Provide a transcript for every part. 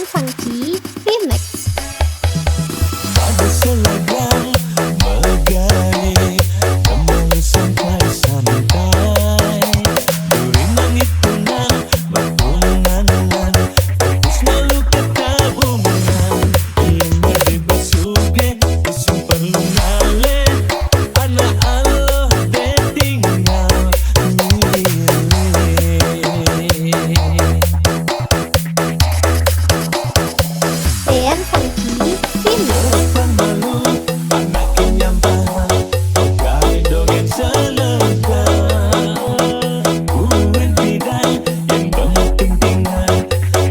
Funky Remix. Ada selendang megari kembali sampai santai. Duri langit tenang berpunangan fokus malu ketabungan. Yang berdibas suge isun perlu ngale anak Allah detinggal Dean Funky Remix. malu anak kenyambang okai dogen selengkap kuwen tidak yang penting tinggal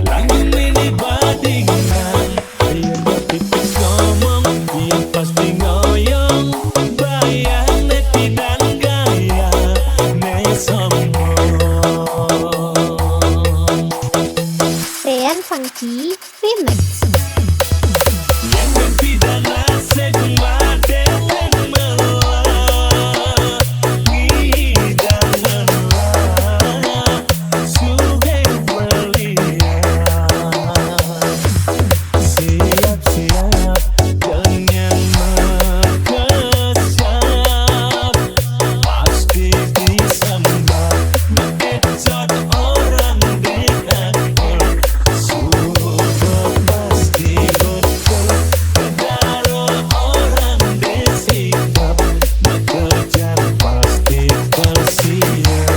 langit ini badingan yang tipis ngomong yang pasti ngoyong bayang tidak gaya ne sombong Dean Funky Remix. yang berpidana segma dengan melah ngidang melah suge belian siap-siap dengan mekesap pasti disembah mengecot orang dikakor suruh pasti betul kedaro orang disikap bekerja pasti bersiap.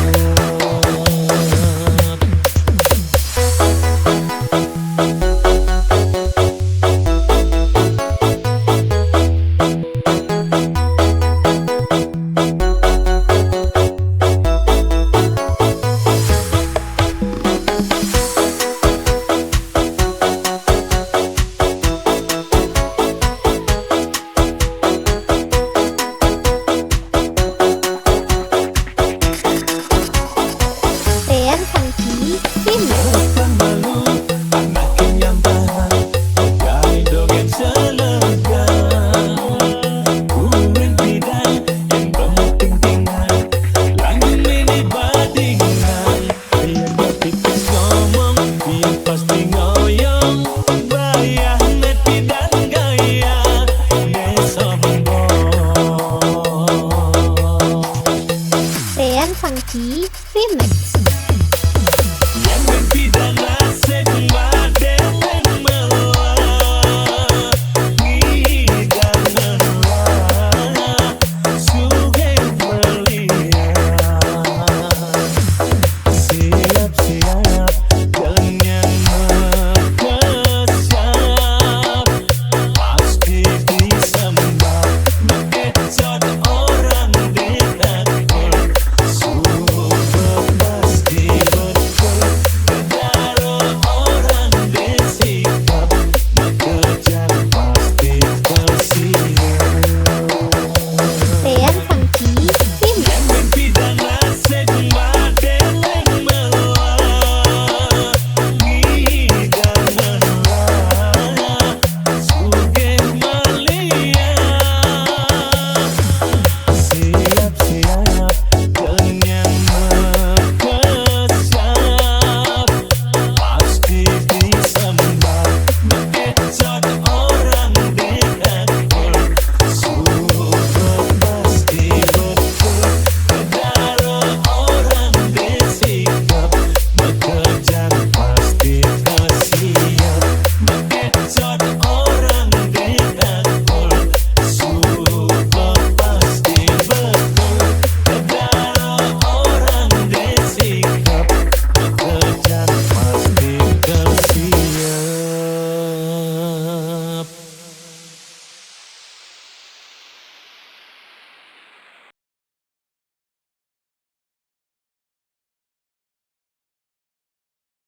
Dean Funky Remix.